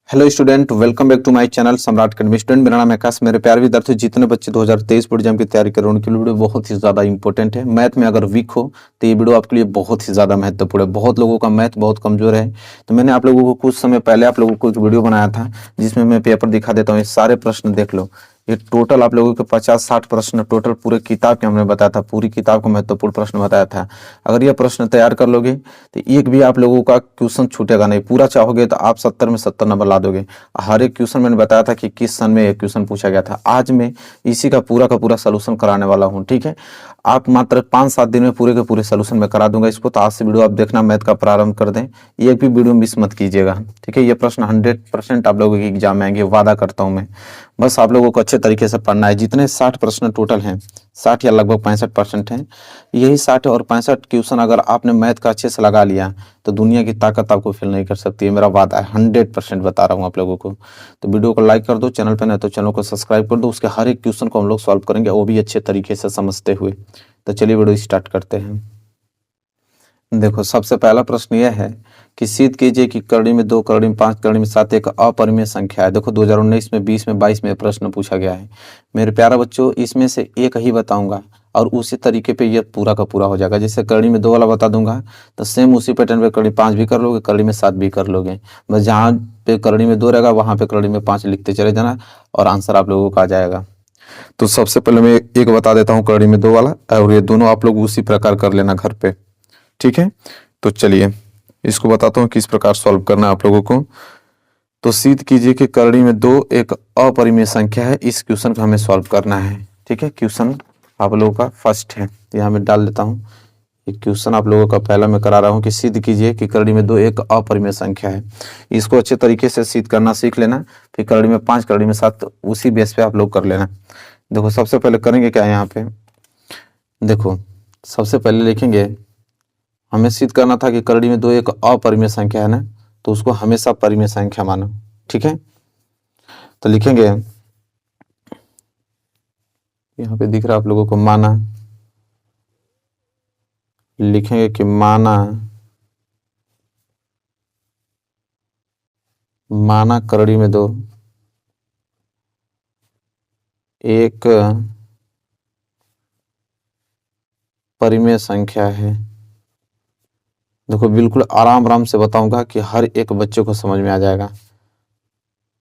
Hello student, welcome back to my channel Samrat academy. Student, मेरा नाम है आकाश। मेरे प्यारे विद्यार्थी, जितने बच्चे 2023 बोर्ड एग्जाम की तैयारी कर रहे हैं उनके लिए वीडियो बहुत ही ज़्यादा इंपॉर्टेंट है। मैथ में अगर वीक हो तो ये वीडियो आपके लिए बहुत ही ज़्यादा महत्वपूर्ण है। बहुत लोगों का मैथ बहुत कमजोर है, तो मैंने आप लोगों को कुछ समय पहले आप लोगों को एक वीडियो बनाया था जिसमें मैं पेपर दिखा देता हूँ। ये सारे प्रश्न देख लो। ये टोटल आप लोगों के 50-60 प्रश्न टोटल पूरे किताब के हमने बताया था। पूरी किताब का महत्वपूर्ण प्रश्न बताया था। अगर यह प्रश्न तैयार कर लोगे तो एक भी आप लोगों का क्वेश्चन छूटेगा नहीं। पूरा चाहोगे तो आप 70 में 70 नंबर ला दोगे। हर एक क्वेश्चन मैंने बताया था कि किस सन में ये क्वेश्चन पूछा गया था। आज मैं इसी का पूरा सोल्यूशन कराने वाला हूँ। ठीक है, आप मात्र 5-7 दिन में पूरे के पूरे सोल्यूशन में करा दूंगा इसको। तो आज से वीडियो आप देखना, मैथ का प्रारंभ कर दें। एक भी वीडियो मिस मत कीजिएगा। ठीक है, ये प्रश्न 100% आप लोगों के एग्जाम में आएंगे, वादा करता हूँ मैं। बस आप लोगों को अच्छे तरीके से पढ़ना है। जितने 60 प्रश्न टोटल हैं, 60 या लगभग 65% हैं, यही 60 और 65 क्वेश्चन अगर आपने मैथ का अच्छे से लगा लिया तो दुनिया की ताकत आपको फेल नहीं कर सकती है। मेरा वादा है, 100% बता रहा हूँ आप लोगों को। तो वीडियो को लाइक कर दो, चैनल पे नहीं तो चैनल को सब्सक्राइब कर दो। उसके हर एक क्वेश्चन को हम लोग सॉल्व करेंगे, वो भी अच्छे तरीके से समझते हुए। तो चलिए वीडियो स्टार्ट करते हैं। देखो, सबसे पहला प्रश्न यह है कि सिद्ध कीजिए कि करड़ी में 2, करड़ी में 5, करड़ी में 7 एक अपरिमेय संख्या है। देखो 2019 में, 20 में, 22 में प्रश्न पूछा गया है। मेरे प्यारा बच्चों, इसमें से एक ही बताऊंगा और उसी तरीके पे ये पूरा का पूरा हो जाएगा। जैसे करड़ी में 2 वाला बता दूंगा तो सेम उसी पैटर्न पे करड़ी 5 भी कर लोगे, करड़ी में 7 भी कर लोगे। बस जहाँ पे करड़ी में 2 रहेगा वहां पे करड़ी में 5 लिखते चले जाना और आंसर आप लोगों का आ जाएगा। तो सबसे पहले मैं एक बता देता हूँ करड़ी में 2 वाला, और ये दोनों आप लोग उसी प्रकार कर लेना घर पे। ठीक है, तो चलिए इसको बताता हूँ किस प्रकार सॉल्व करना है आप लोगों को। तो सिद्ध कीजिए कि करड़ी में 2 एक अपरिमेय संख्या है। इस क्वेश्चन को हमें सॉल्व करना है। ठीक है, क्वेश्चन आप लोगों का फर्स्ट है, यहाँ मैं डाल देता हूँ। ये क्वेश्चन आप लोगों का पहला मैं करा रहा हूँ कि सिद्ध कीजिए कि करड़ी में 2 एक अपरिमेय संख्या है। इसको अच्छे तरीके से सिद्ध करना सीख लेना। फिर करड़ी में 5, करड़ी में 7 उसी बेस पे आप लोग कर लेना। देखो सबसे पहले करेंगे क्या यहाँ पे। देखो सबसे पहले लिखेंगे, हमें सिद्ध करना था कि करड़ी में 2 एक अपरिमेय संख्या है ना, तो उसको हमेशा परिमेय संख्या मानो। ठीक है, तो लिखेंगे, यहाँ पे दिख रहा है आप लोगों को माना। लिखेंगे कि माना करड़ी में 2 एक परिमेय संख्या है। देखो बिल्कुल आराम से बताऊंगा कि हर एक बच्चे को समझ में आ जाएगा।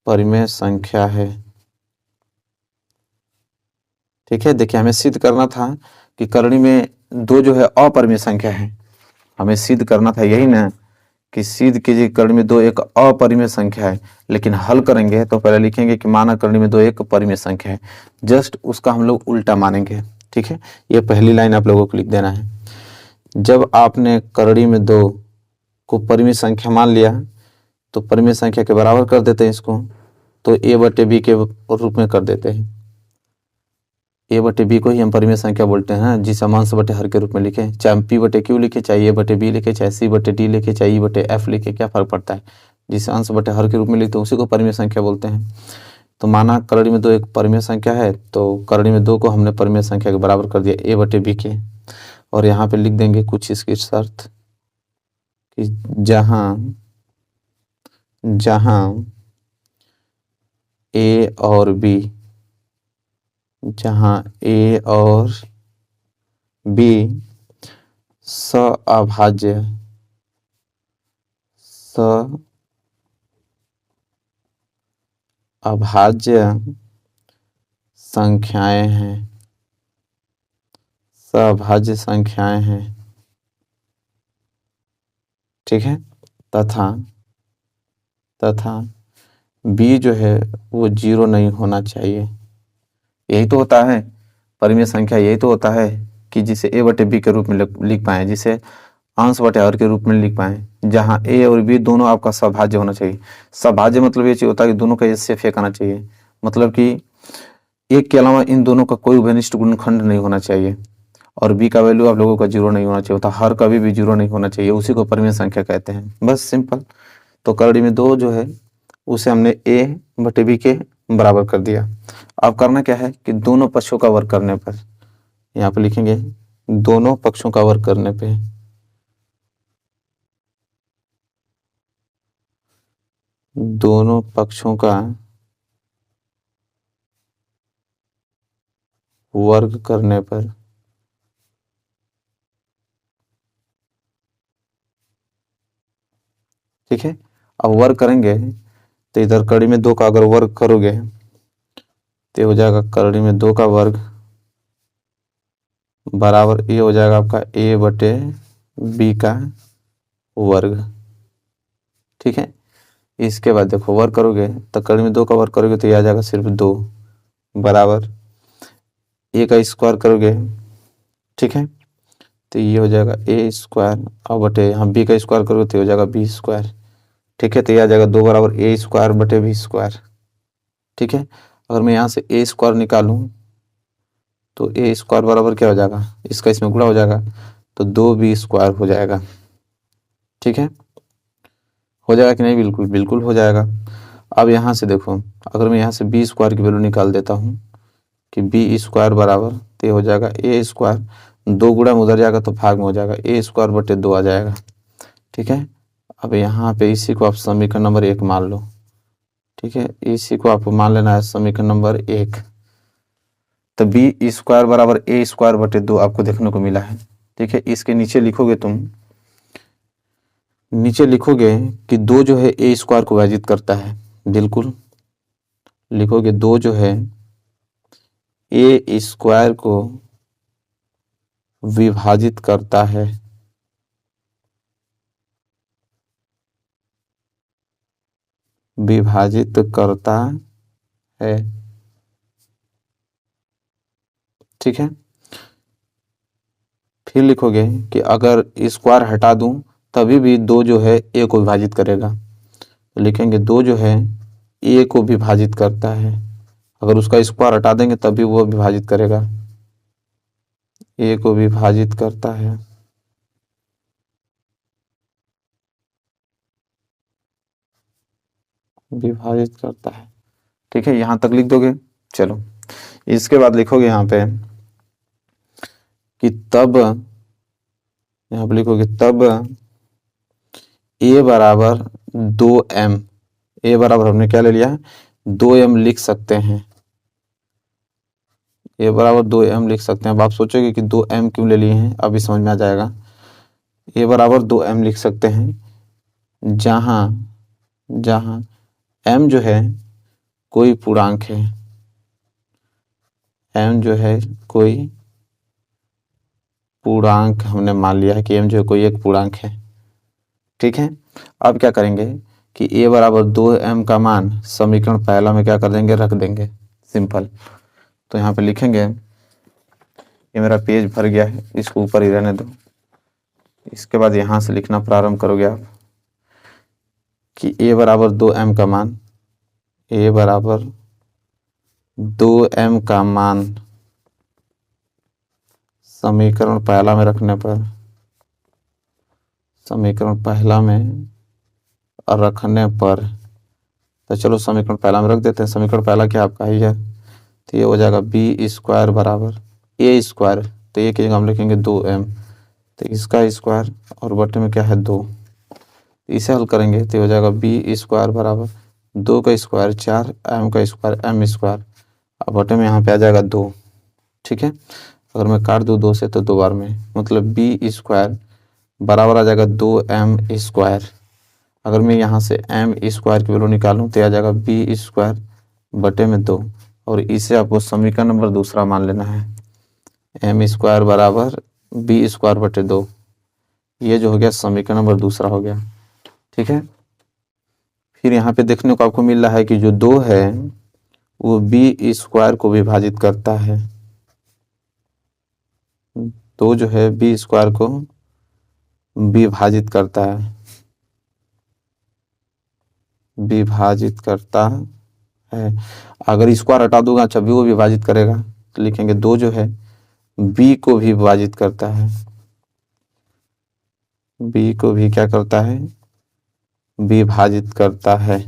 परिमेय संख्या है। ठीक है, देखिए हमें सिद्ध करना था कि करड़ी में 2 जो है अपरिमेय संख्या है। हमें सिद्ध करना था यही ना कि सिद्ध कीजिए करड़ी में 2 एक अपरिमेय संख्या है। लेकिन हल करेंगे तो पहले लिखेंगे कि माना करड़ी में 2 एक परिमेय संख्या है। जस्ट उसका हम लोग उल्टा मानेंगे। ठीक है, ये पहली लाइन आप लोगों को लिख देना है। जब आपने करड़ी में 2 को परिमेय संख्या मान लिया तो परिमेय संख्या के बराबर कर देते हैं इसको, तो a बटे b के रूप में कर देते हैं। a बटे b को ही हम परिमेय संख्या बोलते हैं, जिसे हम अंश बटे हर के रूप में लिखे। चाहे p बटे q लिखे, चाहे a बटे b लिखे, चाहे c बटे d लिखे, चाहे e बटे f लिखे, क्या फर्क पड़ता है। जिसे अंश बटे हर के रूप में लिखते हैं उसी को परिमेय संख्या बोलते हैं। तो माना करड़ी में 2 एक परिमेय संख्या है, तो करड़ी में 2 को हमने परिमेय संख्या के बराबर कर दिया a बटे b के। और यहाँ पे लिख देंगे कुछ इसकी शर्त कि जहाँ a और b, जहाँ a और b सअभाज्य संख्याएं हैं, सअभाज्य संख्याएं हैं। ठीक है, तथा b जो है वो 0 नहीं होना चाहिए। यही तो होता है परिमेय संख्या, यही तो होता है कि जिसे a बटे b के रूप में लिख पाए, जिसे अंश बटे हर के रूप में लिख पाए, जहाँ a और b दोनों आपका सभाज्य होना चाहिए। सभाज्य मतलब ये चीज होता है कि दोनों का एचसीएफ आना चाहिए। मतलब कि एक के अलावा इन दोनों का कोई उभयनिष्ठ गुणनखंड नहीं होना चाहिए। और b का वैल्यू आप लोगों का 0 नहीं होना चाहिए होता। हर कभी भी 0 नहीं होना चाहिए, उसी को परिमेय संख्या कहते हैं। बस सिंपल। तो करड़ी में 2 जो है उसे हमने a बटे b के बराबर कर दिया। अब करना क्या है कि दोनों पक्षों का वर्ग करने पर, यहाँ पे लिखेंगे दोनों पक्षों का वर्ग करने पे दोनों पक्षों का वर्ग करने पर ठीक है। अब वर्ग करेंगे तो इधर कड़ी में 2 का अगर वर्ग करोगे तो हो जाएगा कड़ी में 2 का वर्ग बराबर ये हो जाएगा आपका a बटे b का वर्ग। ठीक है। इसके बाद देखो वर्ग करोगे तो कड़ी में 2 का वर्ग करोगे तो ये आ जाएगा सिर्फ 2 बराबर a का स्क्वायर करोगे। ठीक है। तो ये हो जाएगा a स्क्वायर और बटे यहाँ b का स्क्वायर करोगे तो हो जाएगा b स्क्वायर। ठीक है। तो ये आ जाएगा 2 बराबर a स्क्वायर बटे b स्क्वायर। ठीक है। अगर मैं यहाँ से a स्क्वायर निकालूं तो a स्क्वायर बराबर क्या हो जाएगा, इसका इसमें गुणा हो जाएगा तो 2b स्क्वायर हो जाएगा। ठीक है। हो जाएगा कि नहीं, बिल्कुल बिल्कुल हो जाएगा। अब यहाँ से देखो अगर मैं यहाँ से b स्क्वायर की वैल्यू निकाल देता हूँ कि b स्क्वायर बराबर तो हो जाएगा a स्क्वायर, 2 गुणा में उधर जाएगा तो भाग में हो जाएगा a स्क्वायर बटे 2 आ जाएगा। ठीक है। अब यहाँ पे इसी को आप समीकरण नंबर 1 मान लो। ठीक है। इसी को आपको मान लेना है समीकरण नंबर 1। तो b स्क्वायर बराबर a स्क्वायर बटे 2 आपको देखने को मिला है। ठीक है। इसके नीचे लिखोगे तुम, नीचे लिखोगे कि 2 जो है a स्क्वायर को विभाजित करता है, बिल्कुल लिखोगे 2 जो है a स्क्वायर को विभाजित करता है। विभाजित करता है। ठीक है। फिर लिखोगे कि अगर स्क्वायर हटा दूं तभी भी 2 जो है a को विभाजित करेगा, तो लिखेंगे 2 जो है a को विभाजित करता है। अगर उसका स्क्वायर हटा देंगे तभी वो विभाजित करेगा, a को विभाजित करता है। विभाजित करता है। ठीक है। यहां तक लिख दोगे। चलो इसके बाद लिखोगे यहाँ पे कि तब, यहाँ पे लिखोगे तब a बराबर 2m, a बराबर हमने क्या ले लिया है 2m लिख सकते हैं। a बराबर 2m लिख सकते हैं। अब आप सोचोगे कि 2m क्यों ले लिए हैं, अभी समझ में आ जाएगा। a बराबर 2m लिख सकते हैं जहां जहां m जो है कोई पूर्णांक है, m जो है कोई पूर्णांक हमने मान लिया है कि m जो है कोई एक पूर्णांक है। ठीक है। अब क्या करेंगे कि a बराबर 2m का मान समीकरण पहला में क्या कर देंगे, रख देंगे, सिंपल। तो यहाँ पे लिखेंगे, ये मेरा पेज भर गया है, इसको ऊपर ही रहने दो। इसके बाद यहाँ से लिखना प्रारंभ करोगे आप कि a बराबर 2m का मान, a बराबर 2m का मान समीकरण पहला में रखने पर, समीकरण पहला में रखने पर, तो चलो समीकरण पहला में रख देते हैं। समीकरण पहला क्या आपका ही है, तो ये हो जाएगा b स्क्वायर बराबर a स्क्वायर, तो ये की जगह हम लिखेंगे 2m, तो इसका स्क्वायर और बटे में क्या है 2, इसे हल करेंगे तो हो जाएगा b स्क्वायर बराबर 2 का स्क्वायर 4 m का स्क्वायर m स्क्वायर, अब बटे में यहाँ पे आ जाएगा 2। ठीक है। अगर मैं काट दूँ 2 से तो 2 बार में, मतलब b स्क्वायर बराबर आ जाएगा 2m स्क्वायर। अगर मैं यहाँ से m स्क्वायर की वैल्यू निकालूं तो आ जाएगा b स्क्वायर बटे में 2, और इसे आपको समीकरण नंबर दूसरा मान लेना है, m स्क्वायर बराबर b स्क्वायर बटे 2। ये जो हो गया समीकरण नंबर दूसरा हो गया। ठीक है। फिर यहाँ पे देखने को आपको मिल रहा है कि जो 2 है वो b स्क्वायर को विभाजित करता है। 2 जो है b स्क्वायर को विभाजित करता है, विभाजित करता है। अगर स्क्वायर हटा दूंगा अच्छा भी वो विभाजित करेगा, तो लिखेंगे 2 जो है b को भी विभाजित करता है, b को भी क्या करता है, विभाजित करता है।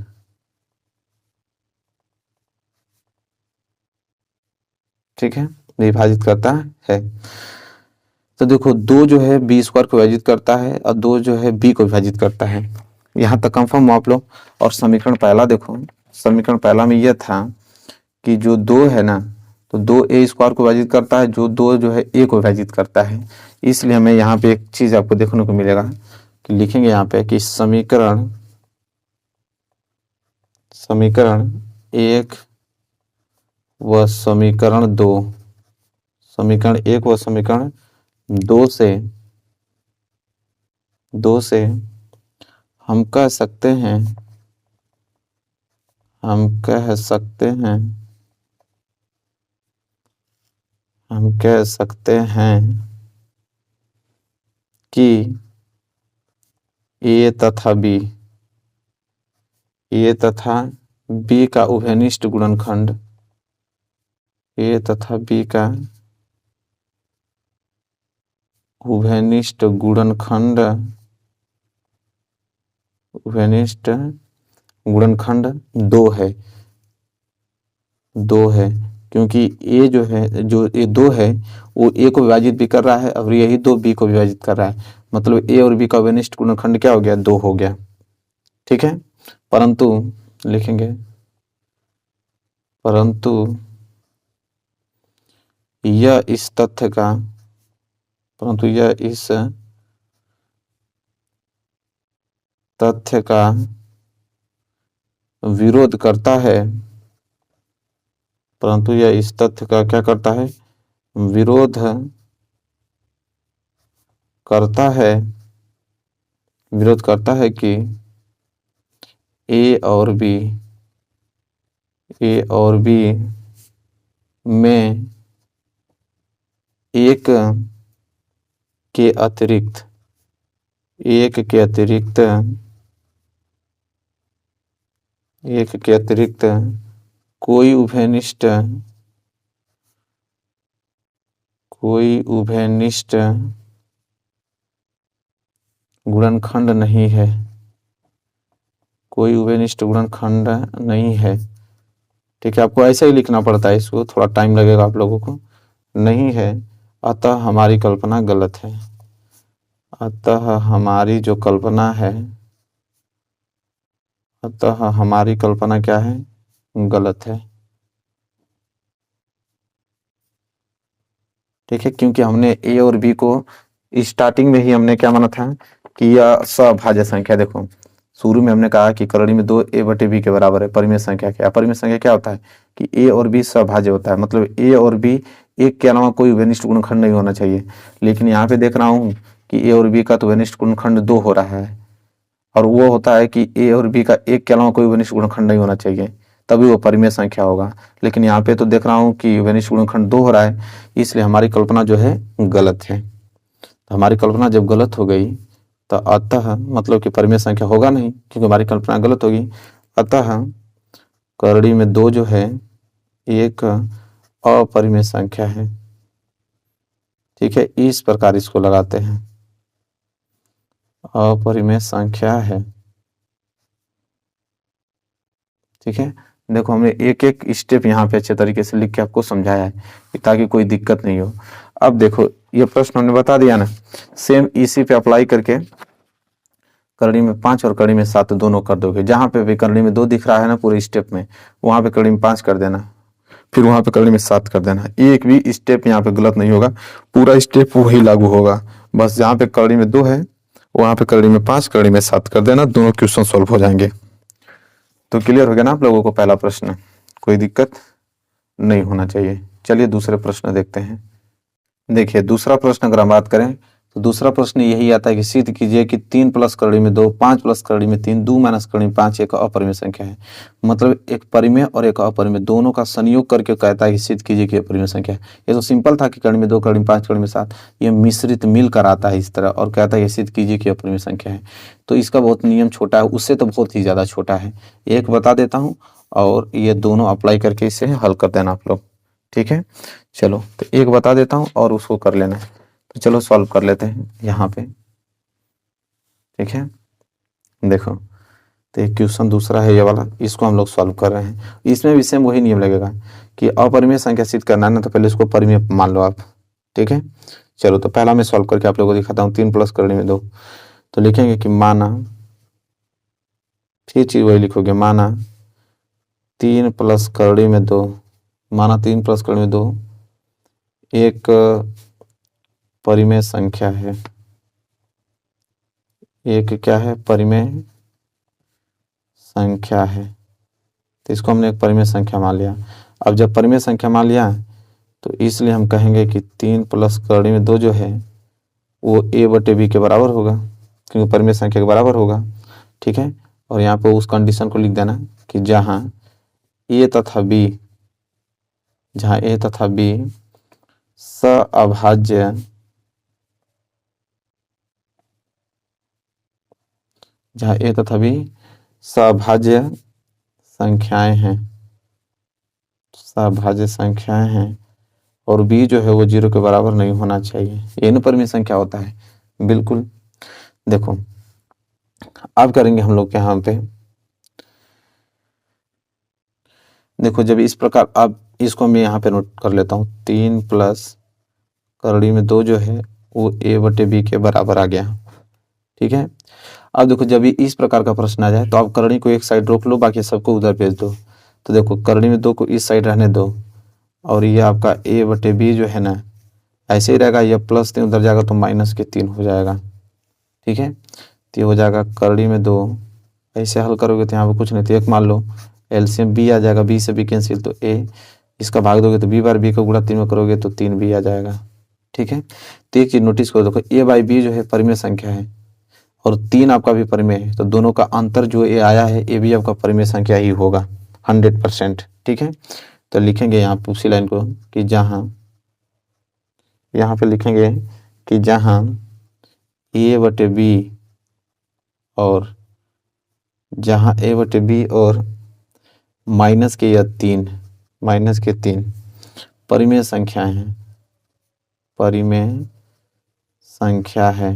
ठीक है। विभाजित करता है। तो देखो 2 जो है b स्क्वायर को विभाजित करता है और 2 जो है b को विभाजित करता है। यहाँ तक कंफर्म हो आप लोग। और समीकरण पहला देखो, समीकरण पहला में यह था कि जो 2 है ना, तो 2a² को विभाजित करता है, जो 2 जो है a को विभाजित करता है। इसलिए हमें यहाँ पे एक चीज आपको देखने को मिलेगा कि लिखेंगे यहाँ पे कि समीकरण 1 व समीकरण 2, समीकरण 1 व समीकरण 2 से हम कह सकते हैं कि A तथा B का उभयनिष्ठ गुणनखंड, A तथा B का उभयनिष्ठ गुणनखंड 2 है, क्योंकि A जो है, जो ये 2 है वो A को विभाजित भी कर रहा है और यही 2 B को विभाजित कर रहा है, मतलब A और B का उभयनिष्ठ गुणनखंड क्या हो गया, 2 हो गया। ठीक है, परंतु लिखेंगे, परंतु यह इस तथ्य का विरोध करता है, परंतु यह इस तथ्य का क्या करता है, विरोध करता है कि A और B में एक के अतिरिक्त कोई उभयनिष्ठ गुणनखंड नहीं है, कोई उभयनिष्ठ गुणनखंड नहीं है। ठीक है, आपको ऐसा ही लिखना पड़ता है, इसको थोड़ा टाइम लगेगा आप लोगों को, नहीं है, अतः हमारी कल्पना गलत है, अतः हमारी जो कल्पना है, अतः हमारी कल्पना क्या है, गलत है। ठीक है, क्योंकि हमने A और B को स्टार्टिंग में ही हमने क्या माना था कि यह सभाज्य संख्या, देखो शुरू में हमने कहा कि करड़ी में 2a/b के बराबर है। परिमेय संख्या क्या, परिमेय संख्या क्या होता है कि A और B सभाज्य होता है, मतलब A और B एक के अलावा कोई उभयनिष्ठ गुणनखंड नहीं होना चाहिए। लेकिन यहाँ पे देख रहा हूँ कि A और B का तो उभयनिष्ठ गुणनखंड 2 हो रहा है, और वो होता है कि A और B का एक के अलावा कोई उभयनिष्ठ गुणनखंड नहीं होना चाहिए, तभी वो परिमेय संख्या होगा। लेकिन यहाँ पे तो देख रहा हूँ कि उभयनिष्ठ गुणनखंड 2 हो रहा है, इसलिए हमारी कल्पना जो है गलत है। तो हमारी कल्पना जब गलत हो गई तो अतः मतलब कि परिमेय संख्या होगा नहीं, क्योंकि हमारी कल्पना गलत होगी। अतः करड़ी में 2 जो है एक अपरिमेय संख्या है। ठीक है, इस प्रकार इसको लगाते हैं, अपरिमेय संख्या है। ठीक है, देखो हमने एक एक स्टेप यहाँ पे अच्छे तरीके से लिख के आपको समझाया है ताकि कोई दिक्कत नहीं हो। अब देखो ये प्रश्न हमने बता दिया ना, सेम इसी पे अप्लाई करके करड़ी में 5 और करड़ी में 7 दोनों कर दोगे। जहां पे भी करड़ी में 2 दिख रहा है ना पूरे स्टेप में, वहां पे करड़ी में 5 कर देना, फिर वहां पे करड़ी में 7 कर देना। एक भी स्टेप यहाँ पे गलत नहीं होगा, पूरा स्टेप वही लागू होगा। बस जहाँ पे करड़ी में 2 है वहां पे करड़ी में 5, करड़ी में 7 कर देना, दोनों क्वेश्चन सॉल्व हो जाएंगे। तो क्लियर हो गया ना आप लोगों को पहला प्रश्न, कोई दिक्कत नहीं होना चाहिए। चलिए दूसरे प्रश्न देखते हैं। देखिए दूसरा प्रश्न अगर हम बात करें तो दूसरा प्रश्न यही आता है कि सिद्ध कीजिए कि 3 प्लस करड़ी में 2, 5 प्लस करड़ी में 3, 2 माइनस करड़ी में 5 एक अपरिमेय संख्या है। मतलब एक परिमेय और एक अपरिमेय दोनों का संयोग करके कहता है कि सिद्ध कीजिए कि अपरिमेय संख्या है। ये तो सिंपल था कि करड़ी में 2, करड़ी में 5, करड़ी में 7, ये मिश्रित मिलकर आता है इस तरह और कहता है कि सिद्ध कीजिए कि अपरिमेय संख्या है। तो इसका बहुत नियम छोटा है, उससे तो बहुत ही ज़्यादा छोटा है। एक बता देता हूँ और ये दोनों अप्लाई करके इसे हल कर देना आप लोग। ठीक है, चलो तो एक बता देता हूँ और उसको कर लेना है। तो चलो सॉल्व कर लेते हैं यहाँ पे। ठीक है, देखो तो एक क्वेश्चन दूसरा है ये वाला, इसको हम लोग सॉल्व कर रहे हैं। इसमें भी सेम वही नियम लगेगा कि अपरिमेय संख्या सिद्ध करना है ना, तो पहले इसको परिमेय मान लो आप। ठीक है, चलो तो पहला मैं सॉल्व करके आप लोगों को दिखाता हूँ। 3 प्लस करड़ी में 2, तो लिखेंगे कि माना फिर चीज वही लिखोगे, माना 3 प्लस करड़ी में 2, माना 3 प्लस करड़ी में 2 एक परिमेय संख्या है, एक क्या है, परिमेय संख्या है। तो इसको हमने एक परिमेय संख्या मान लिया। अब जब परिमेय संख्या मान लिया तो इसलिए हम कहेंगे कि 3 प्लस करड़ी में 2 जो है वो a बटे b के बराबर होगा, क्योंकि परिमेय संख्या के बराबर होगा। ठीक है, और यहाँ पे उस कंडीशन को लिख देना कि जहाँ a तथा b, जहाँ a तथा b सअभाज्य, जहाँ a तथा b सअभाज्य संख्याएं हैं, सअभाज्य संख्याएं हैं, और b जो है वो 0 के बराबर नहीं होना चाहिए। ये न परिमेय संख्या होता है, बिल्कुल। देखो अब करेंगे हम लोग यहाँ पे, देखो जब इस प्रकार, अब इसको मैं यहाँ पे नोट कर लेता हूँ, 3 प्लस करड़ी में 2 जो है वो a बटे b के बराबर आ गया। ठीक है, अब देखो जब इस प्रकार का प्रश्न आ जाए तो आप करड़ी को एक साइड रोक लो, बाकी सबको उधर भेज दो। तो देखो करड़ी में 2 को इस साइड रहने दो, और ये आपका a बटे b जो है ना ऐसे ही रहेगा, यह प्लस 3 उधर जाएगा तो माइनस के 3 हो जाएगा। ठीक है, तो ये हो जाएगा करड़ी में 2, ऐसे हल करोगे तो यहाँ पे कुछ नहीं, तो एक मान लो एलसीएम b आ जाएगा, b से b कैंसिल, तो a, इसका भाग दोगे तो b बार b का गुणा 3 में करोगे तो 3b आ जाएगा। ठीक है, तो एक चीज नोटिस करो, देखो a बाई b जो है परिमेय संख्या है और 3 आपका भी परिमेय है, तो दोनों का अंतर जो a आया है a भी आपका परिमेय संख्या ही होगा 100%। ठीक है, तो लिखेंगे यहाँ पे उसी लाइन को कि जहाँ, यहाँ पे लिखेंगे कि जहाँ a बटे b और जहाँ a बटे b और माइनस के या 3, माइनस के 3 परिमेय संख्याएं हैं, परिमेय संख्या है।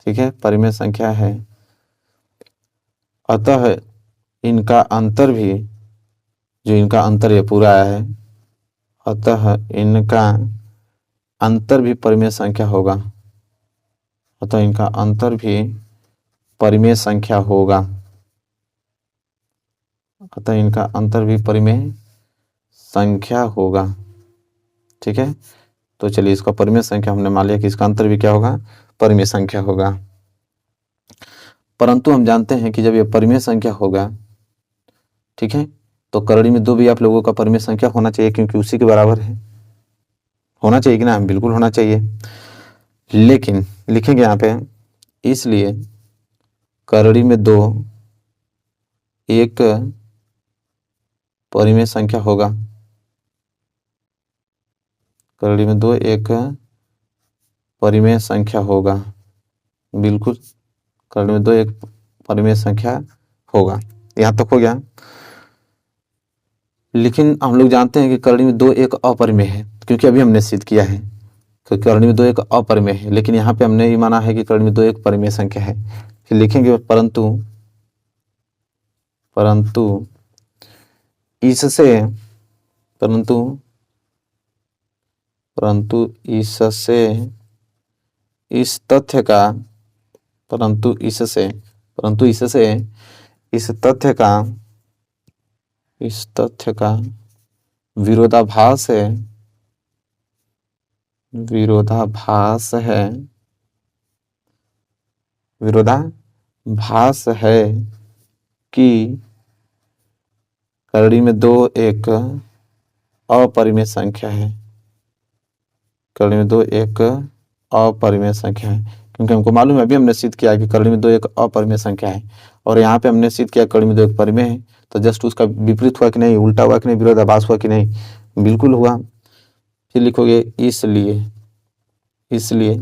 ठीक है, परिमेय संख्या है, अतः इनका अंतर भी, जो इनका अंतर ये पूरा आया है, अतः इनका अंतर भी परिमेय संख्या होगा, अतः इनका अंतर भी परिमेय संख्या होगा, अतः इनका अंतर भी परिमेय संख्या होगा। ठीक है, तो चलिए इसका परिमेय संख्या हमने मान लिया कि इसका अंतर भी क्या होगा, परिमेय संख्या होगा। परंतु हम जानते हैं कि जब ये परिमेय संख्या होगा, ठीक है, तो करड़ी में 2 भी आप लोगों का परिमेय संख्या होना चाहिए, क्योंकि उसी के बराबर है, होना चाहिए कि ना, बिल्कुल होना चाहिए। लेकिन लिखेंगे यहाँ पे, इसलिए करड़ी में 2 एक परिमेय संख्या होगा, करड़ी में 2 एक परिमेय संख्या होगा, बिल्कुल करड़ी में 2 एक परिमेय संख्या होगा। यहाँ तक हो गया। लेकिन हम लोग जानते हैं कि करड़ी में 2 एक अपरिमेय है, क्योंकि अभी हमने सिद्ध किया है कि करड़ी में 2 एक अपरिमेय है, लेकिन यहाँ पे हमने ये माना है कि करड़ी में 2 एक परिमेय संख्या है। फिर लिखेंगे परंतु, परंतु इससे, परंतु, परंतु इससे इस तथ्य का, परंतु इससे, परंतु इससे इस तथ्य का, इस तथ्य का विरोधाभास है, विरोधाभास है, विरोधाभास है कि करड़ी में 2 एक अपरिमेय संख्या है, करड़ी में 2 एक अपरिमेय संख्या है, क्योंकि हमको मालूम है, अभी हमने सिद्ध किया कि करड़ी में 2 एक अपरिमेय संख्या है, और यहाँ पे हमने सिद्ध किया करड़ी में 2 एक परिमेय है। तो जस्ट उसका विपरीत हुआ कि नहीं, उल्टा हुआ कि नहीं, विरोधाभास हुआ कि नहीं, बिल्कुल हुआ। फिर लिखोगे इसलिए, इसलिए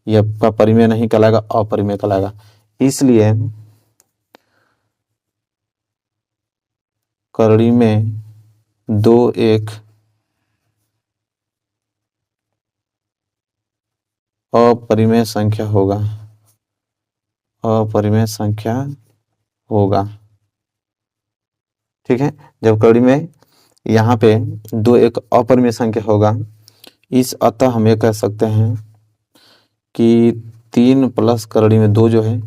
यह आपका परिमेय नहीं कहलाएगा, अपरिमेय कहलाएगा। इसलिए करड़ी में 2 एक अपरिमेय संख्या होगा, अपरिमेय संख्या होगा। ठीक है, जब करड़ी में यहाँ पे 2 एक अपरिमेय संख्या होगा, इस अतः हम ये कह सकते हैं कि 3 प्लस करड़ी में 2 जो है,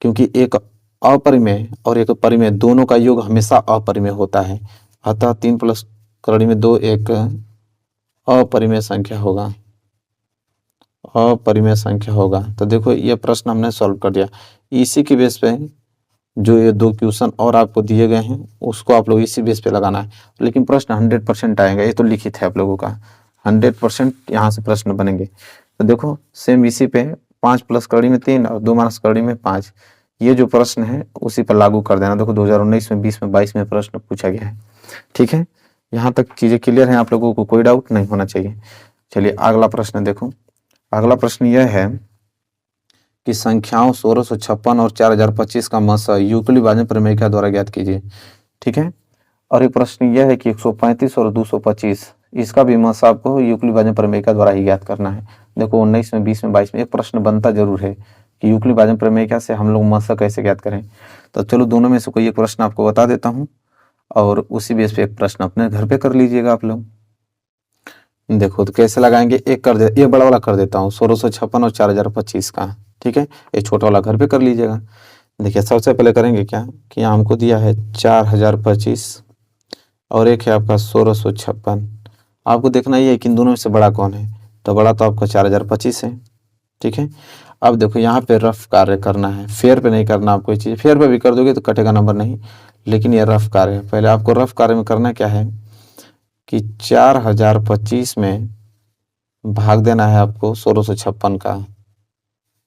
क्योंकि एक अपरिमेय और एक परिमेय दोनों का योग हमेशा अपरिमेय होता है, अतः 3 प्लस करड़ी में 2 एक अपरिमेय संख्या होगा, अपरिमेय संख्या होगा। तो देखो ये प्रश्न हमने सॉल्व कर दिया। इसी की बेस पे जो ये 2 क्वेश्चन और आपको दिए गए हैं उसको आप लोग इसी बेस पे लगाना है, लेकिन प्रश्न 100% आएगा, ये तो लिखित है आप लोगों का, 100% यहाँ से प्रश्न बनेंगे। तो देखो सेम इसी पे 5 प्लस कड़ी में 3 और 2 माइनस कड़ी में 5, ये जो प्रश्न है उसी पर लागू कर देना। देखो 2019 में, 20 में, 22 में प्रश्न पूछा गया है। ठीक है, यहाँ तक चीजें क्लियर है, आप लोगों को कोई डाउट नहीं होना चाहिए। चलिए अगला प्रश्न देखो। अगला प्रश्न यह है कि संख्याओं 1656 और 4025 का मसा यूक्लिड विभाजन प्रमेय द्वारा ज्ञात कीजिए। ठीक है, और ये प्रश्न यह है कि 135 और 225 इसका भी मसा आपको यूक्लिड विभाजन प्रमेय द्वारा ही ज्ञात करना है। देखो 19 में, 20 में, 22 में एक प्रश्न बनता जरूर है कि यूक्लिड विभाजन प्रमेय से हम लोग मसा कैसे ज्ञात करें। तो चलो दोनों में से कोई एक प्रश्न आपको बता देता हूँ और उसी बेस पे एक प्रश्न अपने घर पे कर लीजिएगा आप लोग। देखो तो कैसे लगाएंगे, ये बड़ा वाला कर देता हूँ 1656 और 4025 का। ठीक है, ये छोटा वाला घर पे कर लीजिएगा। देखिए सबसे पहले करेंगे क्या कि यहाँ हमको दिया है 4025 और एक है आपका 1656। आपको देखना ही है कि इन दोनों में से बड़ा कौन है, तो बड़ा तो आपका 4025 है। ठीक है, अब देखो यहाँ पे रफ कार्य करना है, फेयर पे नहीं करना आपको। चीज़ फेयर पे भी कर दोगे तो कटेगा नंबर नहीं, लेकिन ये रफ कार्य है। पहले आपको रफ कार्य में करना क्या है कि 4025 में भाग देना है आपको 1656 का।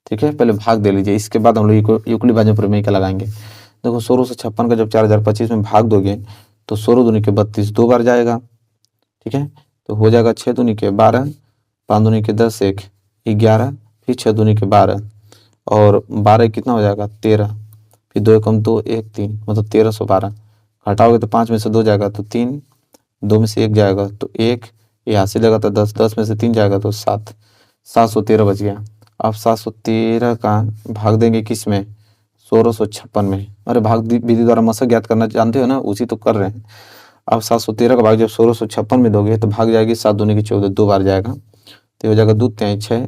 ठीक है, पहले भाग दे लीजिए, इसके बाद हम लोग यूक्लिड विभाजन प्रमेय का लगाएंगे। देखो 1656 का जब 4025 में भाग दोगे तो 16 दूनी के 32 2 बार जाएगा। ठीक है, तो हो जाएगा 6 दूनी के 12, 5 दूनी के 10, 1 11, फिर 6 दूनी के 12 और 12 कितना हो जाएगा 13, फिर 2 एकम 2 1 3, मतलब 1312। घटाओगे तो 5 में से 2 जाएगा तो 3, 2 में से 1 जाएगा तो 1, यहाँ से लगा तो 10, 10 में से 3 जाएगा तो 7, 713 बच गया। अब 713 का भाग देंगे किस में, 1656 में। अरे भाग विधि द्वारा मसा ज्ञात करना जानते हो ना, उसी तो कर रहे हैं। अब 713 का भाग जब 1656 में दोगे तो भाग जाएगी 7 दूनी के 14, 2 बार जाएगा, तो हो जाएगा 2 3 6,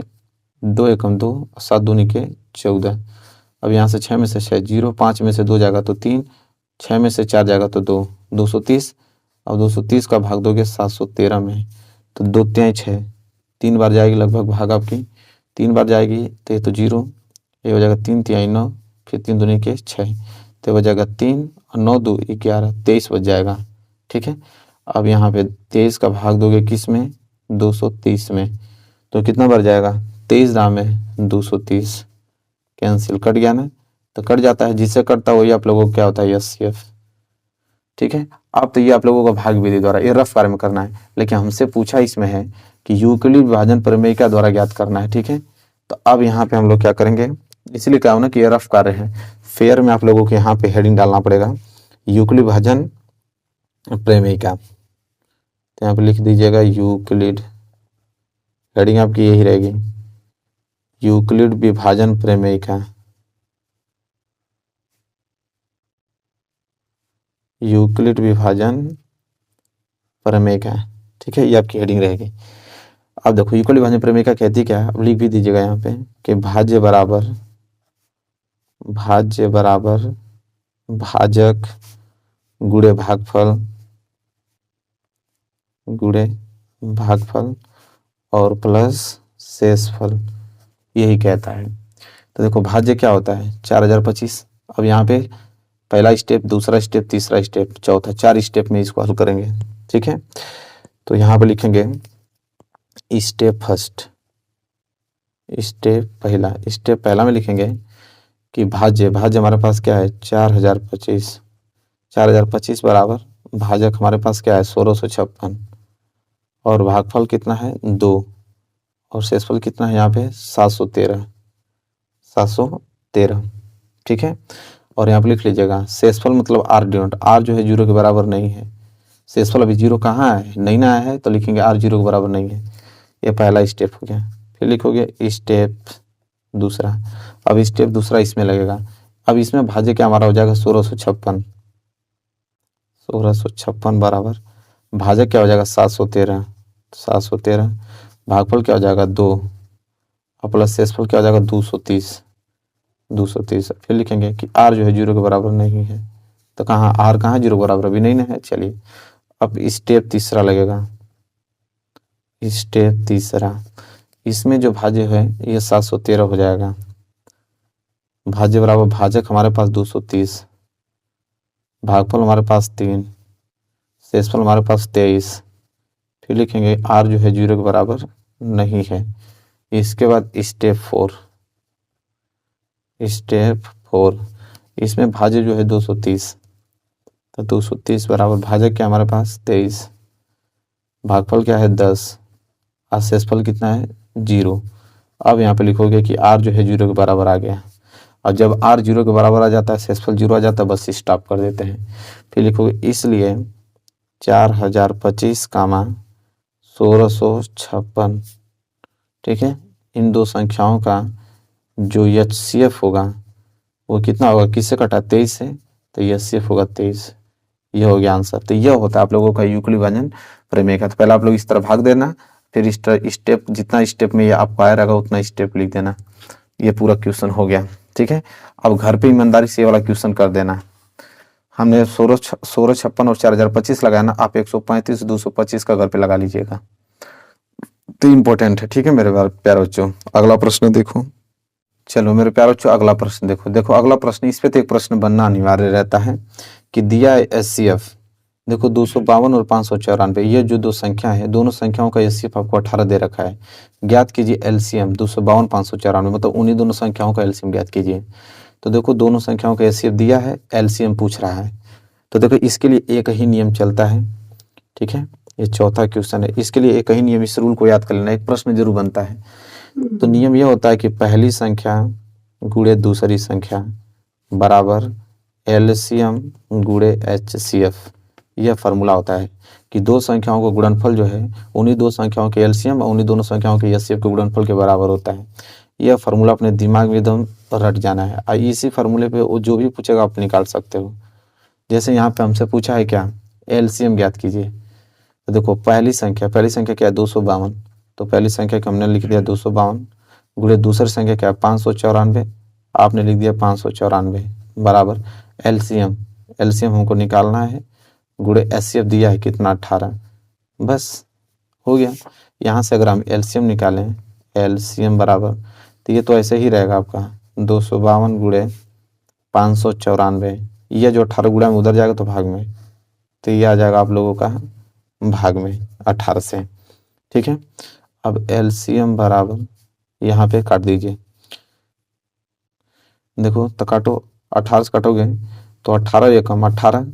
2 एकम 2, 7 दूनी के 14। अब यहाँ से 6 में से 6 0, 5 में से 2 जाएगा तो 3, 6 में से 4 जाएगा तो 2, 230। अब 230 का भाग दोगे 713 में तो 2 3 6, 3 बार जाएगी लगभग भाग आपकी, 3 बार जाएगी तो ये तो 0, ये हो जाएगा 3 3 9, फिर 3 दूनी के 6, तो हो जाएगा 3 और 9 2 11, 23 बच जाएगा। ठीक है, अब यहाँ पे 23 का भाग दोगे किस में, 230 में, तो कितना बार जाएगा 23 दाम में 230, कैंसिल, कट गया ना, तो कट जाता है, जिससे कटता वही आप लोगों को क्या होता है SCF। ठीक है, अब तो ये आप लोगों को भाग विधि द्वारा ये रफ कार्य में करना है, लेकिन हमसे पूछा इसमें है कि यूक्लिड विभाजन प्रमेय का द्वारा ज्ञात करना है। ठीक है, तो अब यहाँ पे हम लोग क्या करेंगे, इसलिए क्या होना कि ये रफ कार्य है, फेयर में आप लोगों को यहाँ पे हेडिंग डालना पड़ेगा यूक्लिड विभाजन प्रमेय का। तो यहाँ पे लिख दीजिएगा यूक्लिड, हेडिंग आपकी यही रहेगी यूक्लिड विभाजन प्रमेय का, यूक्लिड विभाजन प्रमेय का। ठीक है, ये आपकी हेडिंग रहेगी। अब देखो यूक्लिड विभाजन प्रमेय का कहती क्या है, अब लिख भी दीजिएगा यहाँ पे कि भाज्य बराबर भाजक गुणे भागफल और प्लस शेषफल, यही कहता है। तो देखो भाज्य क्या होता है 4025। अब यहाँ पे पहला स्टेप, दूसरा स्टेप, तीसरा स्टेप, चौथा, 4 स्टेप में इसको हल करेंगे। ठीक है, तो यहाँ पे लिखेंगे स्टेप फर्स्ट, स्टेप पहला में लिखेंगे कि भाज्य हमारे पास क्या है 4025 बराबर भाजक हमारे पास क्या है 1656 और भागफल कितना है 2 और शेषफल कितना है यहाँ पे 713। ठीक है, और यहाँ पे लिख लीजिएगा शेषफल मतलब आर डिनोट, आर जो है 0 के बराबर नहीं है, शेषफल अभी 0 कहाँ है, नहीं ना आया है, तो लिखेंगे आर 0 के बराबर नहीं है। ये पहला स्टेप हो गया। फिर लिखोगे स्टेप दूसरा, अब स्टेप दूसरा इसमें लगेगा। अब इसमें भाज्य क्या हमारा हो जाएगा 1656 बराबर भाजक क्या हो जाएगा 713, भागफल क्या हो जाएगा 2 और प्लस शेषफल क्या हो जाएगा 230। फिर लिखेंगे कि r जो है 0 के बराबर नहीं है। तो कहाँ r कहाँ 0 के बराबर अभी नहीं है। चलिए अब स्टेप तीसरा लगेगा। स्टेप तीसरा, इसमें जो भाज्य है ये 713 हो जाएगा। भाज्य बराबर भाजक हमारे पास 230, भागफल हमारे पास 3, शेषफल हमारे पास 23। फिर लिखेंगे r जो है 0 के बराबर नहीं है। इसके बाद स्टेप 4, इसमें भाज्य जो है 230, तो 230 बराबर भाजक क्या हमारे पास 23, भागफल क्या है 10 और शेषफल कितना है 0। अब यहाँ पे लिखोगे कि r जो है 0 के बराबर आ गया। और जब r 0 के बराबर आ जाता है, शेषफल 0 आ जाता है, बस स्टॉप कर देते हैं। फिर लिखोगे इसलिए 4025 कामा 1656, ठीक है, इन दो संख्याओं का जो HCF होगा वो कितना होगा, किससे कटा 23 से, तो HCF होगा 23। यह हो गया आंसर। तो यह होता है आप लोगों का यूक्लिड भाजन प्रमेय का। तो पहले आप लोग इस तरह भाग देना, फिर स्टेप जितना स्टेप में ये आपको आया रहेगा उतना स्टेप लिख देना। ये पूरा क्वेश्चन हो गया, ठीक है। अब घर पे ईमानदारी से ये वाला क्वेश्चन कर देना। हमने 1656 और 4025 लगाया ना, आप 135 225 का घर पे लगा लीजिएगा, तो इम्पोर्टेंट है, ठीक है मेरे प्यारे बच्चों। अगला प्रश्न देखो। चलो मेरे प्यारे बच्चों अगला प्रश्न देखो अगला प्रश्न, इस पे तो एक प्रश्न बनना अनिवार्य रहता है कि दिया HCF देखो 252 और 594, ये जो दो संख्या है, दोनों संख्याओं का HCF आपको 18 दे रखा है। ज्ञात कीजिए LCM 252 594, मतलब उन्हीं दोनों संख्याओं का LCM ज्ञात कीजिए। तो देखो दोनों संख्याओं का HCF दिया है, LCM पूछ रहा है। तो देखो इसके लिए एक ही नियम चलता है, ठीक है। ये चौथा क्वेश्चन है, इसके लिए एक ही नियम, इस रूल को याद कर लेना, एक प्रश्न जरूर बनता है। तो नियम यह होता है कि पहली संख्या गुणे दूसरी संख्या बराबर LCM गुणे HCF। यह फार्मूला होता है कि दो संख्याओं का गुणनफल जो है उन्हीं दो संख्याओं के LCM और उन्हीं दोनों संख्याओं के HCF के गुणनफल के बराबर होता है। यह फार्मूला अपने दिमाग में एकदम रट जाना है। इसी फार्मूले पे वो जो भी पूछेगा आप निकाल सकते हो। जैसे यहाँ पे हमसे पूछा है क्या, LCM ज्ञात कीजिए। तो देखो पहली संख्या क्या है 252, तो पहली संख्या का हमने लिख दिया 252 गुणे दूसरी संख्या क्या है 594, आपने लिख दिया 594 बराबर LCM हमको निकालना है गुणे HCF दिया है कितना 18, बस हो गया। यहाँ से अगर हम LCM निकालें, LCM बराबर, तो ये तो ऐसे ही रहेगा आपका 252 गुणे 594, यह जो 18 गुणा में उधर जाएगा तो भाग में, तो ये आ जाएगा आप लोगों का भाग में 18 से, ठीक है। अब LCM बराबर यहाँ पे काट दीजिए, देखो तो काटो 18 से काटोगे तो 18 एकम 18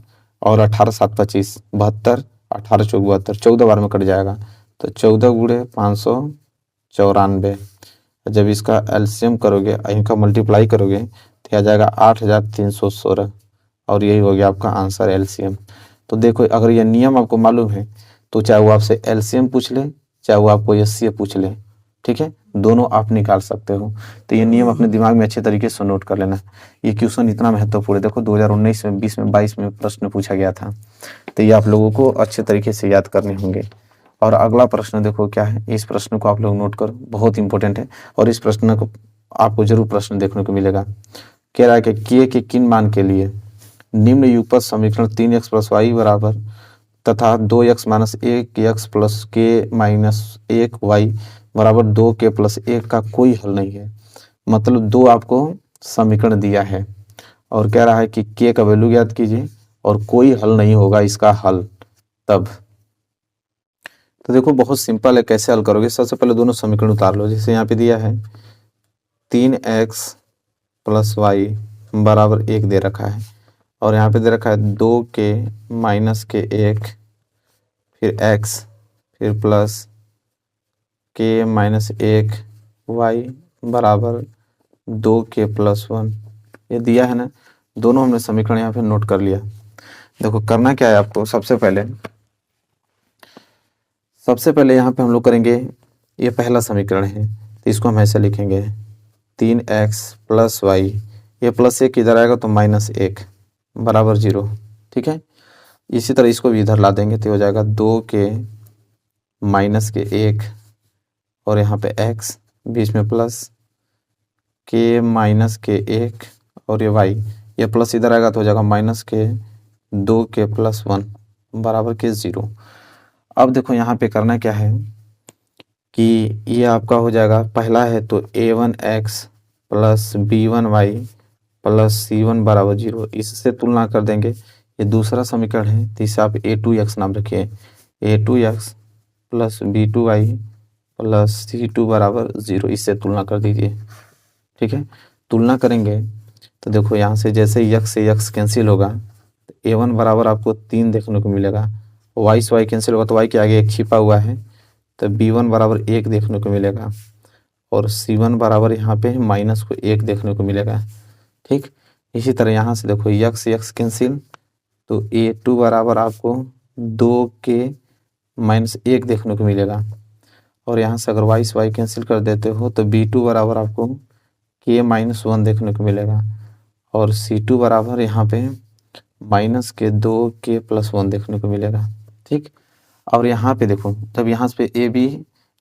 और 18 7 25 72, 18 चौक 72, 14 बार में कट जाएगा, तो 14 गुणे 594। जब इसका LCM करोगे, इनका मल्टीप्लाई करोगे तो आ जाएगा 8316, और यही हो गया आपका आंसर LCM। तो देखो अगर ये नियम आपको मालूम है तो चाहे वो आपसे LCM पूछ ले, चाहे वो आपको HCF पूछ ले, ठीक है, दोनों आप निकाल सकते हो। तो ये नियम अपने दिमाग में अच्छे तरीके से नोट कर लेना। ये क्वेश्चन इतना महत्वपूर्ण है, देखो 2019 में 20 में 22 में प्रश्न पूछा गया था, तो ये आप लोगों को अच्छे तरीके से याद करने होंगे। और अगला प्रश्न देखो क्या है, इस प्रश्न को आप लोग नोट करो, बहुत इंपॉर्टेंट है, और इस प्रश्न को आपको जरूर प्रश्न देखने को मिलेगा। कह रहा है कि के किन मान के लिए निम्न युगपत समीकरण 3x + y बराबर तथा 2x - 1x + k - 1y बराबर 2k + 1 का कोई हल नहीं है। मतलब दो आपको समीकरण दिया है और कह रहा है कि k का वैल्यू ज्ञात कीजिए और कोई हल नहीं होगा इसका हल तब। तो देखो बहुत सिंपल है, कैसे हल करोगे। सबसे पहले दोनों समीकरण उतार लो। जैसे यहाँ पे दिया है 3x + y बराबर 1 दे रखा है, और यहाँ पे दे रखा है 2k - k 1, फिर x, फिर प्लस k - 1 y बराबर 2k + 1, ये दिया है ना। दोनों हमने समीकरण यहाँ पे नोट कर लिया। देखो करना क्या है आपको, सबसे पहले यहाँ पे हम लोग करेंगे, ये पहला समीकरण है तो इसको हम ऐसे लिखेंगे 3x + y, ये +1 इधर आएगा तो -1 बराबर 0, ठीक है। इसी तरह इसको भी इधर ला देंगे तो हो जाएगा 2k - k 1 और यहाँ पे x बीच में प्लस के माइनस के 1 और ये वाई, ये प्लस इधर आएगा तो हो जाएगा माइनस के 2 के प्लस 1 बराबर के 0। अब देखो यहाँ पे करना क्या है कि ये आपका हो जाएगा, पहला है तो a1x plus b1y plus c1 बराबर 0, इससे तुलना कर देंगे। ये दूसरा समीकरण है तो इसे आप a2x नाम रखिए, a2x plus b2y plus c2 बराबर 0, इससे तुलना कर दीजिए। ठीक है, तुलना करेंगे तो देखो यहाँ से जैसे x से x कैंसिल होगा तो a1 बराबर आपको 3 देखने को मिलेगा, y से y कैंसिल होगा तो y के आगे एक छिपा हुआ है तो b1 बराबर 1 देखने को मिलेगा और c1 बराबर यहाँ पे माइनस को 1 देखने को मिलेगा। ठीक, इसी तरह यहाँ से देखो x कैंसिल तो a2 बराबर आपको 2 के माइनस 1 देखने को मिलेगा और यहाँ से अगर y से y कैंसिल कर देते हो तो b2 बराबर आपको k माइनस 1 देखने को मिलेगा और c2 बराबर यहाँ पे माइनस के 2 के प्लस 1 देखने को मिलेगा। ठीक, और यहाँ पे देखो जब यहाँ पे A B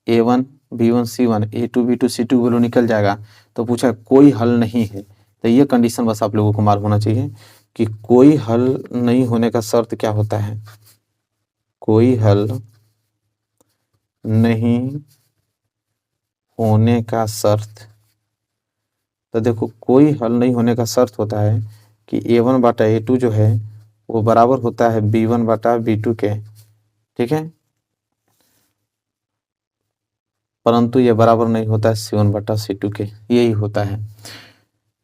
a1 b1 c1 a2 b2 c2 value निकल जाएगा तो पूछा कोई हल नहीं है, तो ये कंडीशन बस आप लोगों को मालूम होना चाहिए कि कोई हल नहीं होने का शर्त क्या होता है। कोई हल नहीं होने का शर्त, तो देखो कोई हल नहीं होने का शर्त होता है कि a1 बटा a2 जो है वो बराबर होता है b1 बटा b2 के। ठीक है, परंतु ये बराबर नहीं होता है c1 बटा c2 के, यही होता है।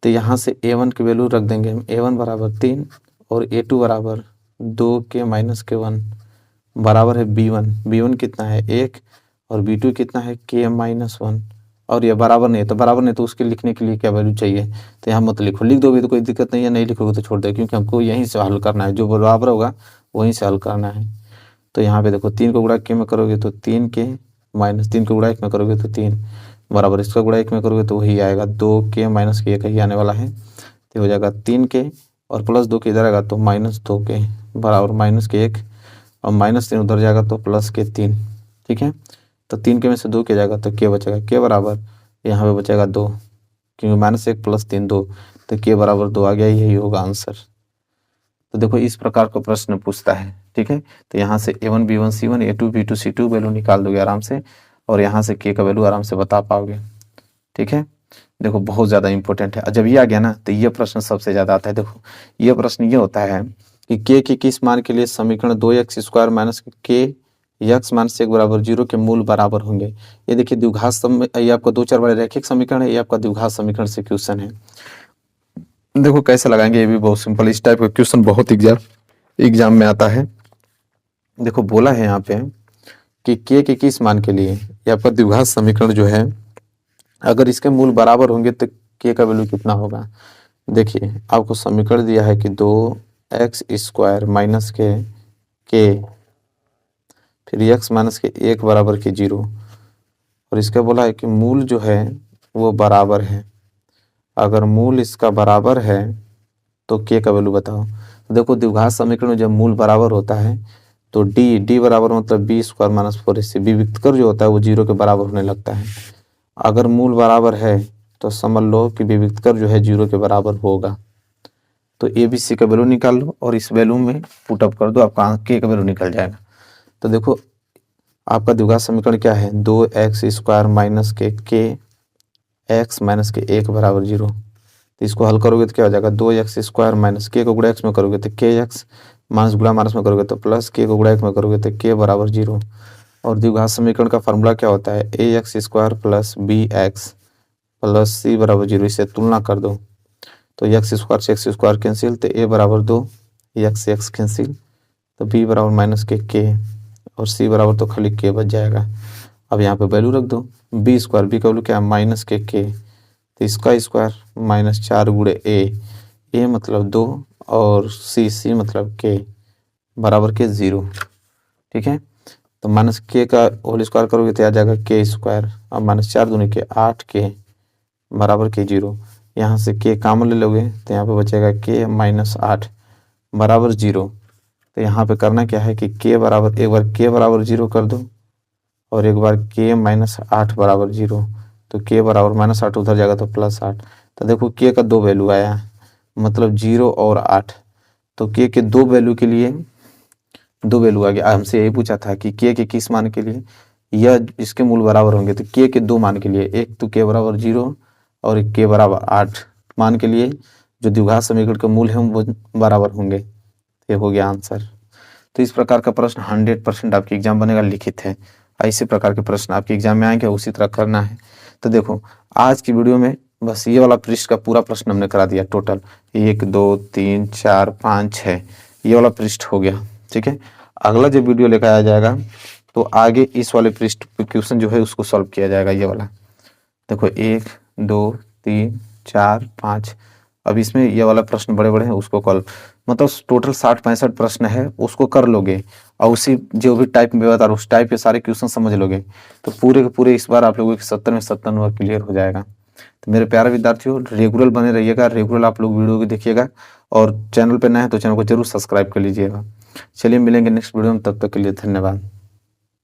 तो यहाँ से a1 की वैल्यू रख देंगे हम, a1 बराबर 3 और a2 बराबर 2 के माइनस के 1 बराबर है b1 कितना है 1 और b2 कितना है k माइनस 1 और ये बराबर नहीं है, तो बराबर नहीं तो उसके लिखने के लिए क्या वैल्यू चाहिए, तो यहाँ मत लिखो, लिख दोगे तो कोई दिक्कत नहीं है, नहीं लिखोगे तो छोड़ दो, क्योंकि हमको यहीं से हल करना है, जो बराबर होगा वहीं से हल करना है। तो यहाँ पे देखो 3 को गुणा के में करोगे तो 3 के माइनस 3 को गुणा 1 में करोगे तो 3 बराबर, इसका गुणा 1 में करोगे तो वही आएगा 2 के माइनस के 1 ही आने वाला है, तो हो जाएगा 3 के और प्लस 2 के इधर आएगा तो माइनस 2 के बराबर माइनस के 1 और माइनस 3 उधर जाएगा तो प्लस के 3। ठीक है, तो 3 के में से 2 के जाएगा तो के बचेगा, के बराबर यहाँ पे बचेगा 2, क्योंकि माइनस 1 प्लस 3 2, तो के बराबर 2 आ गया, यही होगा आंसर। तो देखो इस प्रकार का प्रश्न पूछता है। ठीक है, तो यहाँ से a1 b1 c1 a2 b2 c2 value निकाल दोगे आराम से और यहाँ से k का वैल्यू आराम से बता पाओगे। ठीक है, देखो बहुत ज़्यादा इंपॉर्टेंट है, जब ये आ गया ना तो ये प्रश्न सबसे ज़्यादा आता है। देखो ये प्रश्न ये होता है कि k के किस मान के लिए समीकरण 2x square minus k x minus 1 बराबर 0 के मूल बराबर होंगे। ये देखिए द्विघात, ये आपका 2-4 बड़े रैखिक समीकरण है, ये आपका द्विघात समीकरण से क्वेश्चन है। देखो कैसे लगाएंगे, ये भी बहुत सिंपल, इस टाइप का क्वेश्चन बहुत एग्जाम में आता है। देखो बोला है यहाँ पे कि k के किस मान के लिए ये आपका द्विघात समीकरण जो है अगर इसके मूल बराबर होंगे तो k का वैल्यू कितना होगा। देखिए आपको समीकरण दिया है कि 2x स्क्वायर माइनस के फिर x माइनस के 1 बराबर के 0 और इसका बोला है कि मूल जो है वो बराबर है। अगर मूल इसका बराबर है तो k का वैल्यू बताओ। देखो द्विघात समीकरण में जब मूल बराबर होता है तो d बराबर मतलब b स्क्वायर माइनस 4ac, विविक्तकर जो होता है वो 0 के बराबर होने लगता है। अगर मूल बराबर है तो समझ लो कि विविक्तकर जो है 0 के बराबर होगा। तो ए बी सी का वैल्यू निकाल लो और इस वैल्यू में पुटअप कर दो, आपका k का वैल्यू निकल जाएगा। तो देखो आपका द्विघात समीकरण क्या है, 2x स्क्वायर माइनस के x माइनस के 1 बराबर 0। तो इसको हल करोगे तो क्या हो जाएगा, 2x स्क्वायर माइनस k को गुणा x में करोगे तो kx माइनस गुणा माइनस में करोगे तो प्लस k को गुणा 1 में करोगे तो k बराबर 0। और द्विघात समीकरण का फार्मूला क्या होता है, ax square plus bx plus c बराबर 0, इसे तुलना कर दो तो x स्क्वायर से x स्क्वायर कैंसिल तो a बराबर 2 x से x कैंसिल तो b बराबर माइनस के k और c बराबर तो खाली k बच जाएगा। अब यहाँ पे वैल्यू रख दो, b स्क्वायर, b का वैल्यू क्या है माइनस के k, तो इसका स्क्वायर माइनस 4 गुणे a मतलब 2 और c मतलब k बराबर के 0। ठीक है, तो माइनस k का होल स्क्वायर करोगे तो आ जाएगा k स्क्वायर और माइनस 4 दूनी के 8k बराबर के 0। यहाँ से k कॉमन ले लोगे तो यहाँ पे बचेगा k माइनस 8 बराबर 0। तो यहाँ पे करना क्या है कि k बराबर, एक बार k बराबर 0 कर दो और एक बार k माइनस 8 बराबर 0, तो के बराबर -8 उधर जाएगा तो +8। तो देखो के का 2 वैल्यू आया, मतलब 0 और 8। तो के 2 वैल्यू के लिए 2 वैल्यू आ गया। हमसे यही पूछा था कि के किस मान के लिए यह इसके मूल बराबर होंगे, तो के 2 मान के लिए, एक तो के बराबर 0 और एक के बराबर 8 मान के लिए जो द्विघात समीकरण के मूल हैं वो बराबर होंगे। ये हो गया आंसर। तो इस प्रकार का प्रश्न 100% आपके एग्जाम बनेगा, लिखित है। ऐसे प्रकार के प्रश्न आपके एग्जाम में आएंगे, उसी तरह करना है। तो देखो आज की वीडियो में बस ये वाला पृष्ठ का पूरा प्रश्न हमने करा दिया। टोटल 1 2 3 4 5 6 ये वाला पृष्ठ हो गया, ठीक है। अगला जब वीडियो लेकर आया जाएगा तो आगे इस वाले पृष्ठ पे क्वेश्चन जो है उसको सॉल्व किया जाएगा। ये वाला देखो 1 2 3 4 5। अब इसमें ये वाला प्रश्न बड़े बड़े हैं, उसको कॉल मतलब टोटल 60-65 प्रश्न है, उसको कर लोगे और उसी जो भी टाइप में बता रहा उस टाइप के सारे क्वेश्चन समझ लोगे तो पूरे के पूरे इस बार आप लोगों के 70 में 70 नंबर क्लियर हो जाएगा। तो मेरे प्यारे विद्यार्थियों रेगुलर बने रहिएगा, रेगुलर आप लोग वीडियो को देखिएगा और चैनल पर नए हैं तो चैनल को जरूर सब्सक्राइब कर लीजिएगा। चलिए मिलेंगे नेक्स्ट वीडियो में, तब तक के लिए धन्यवाद।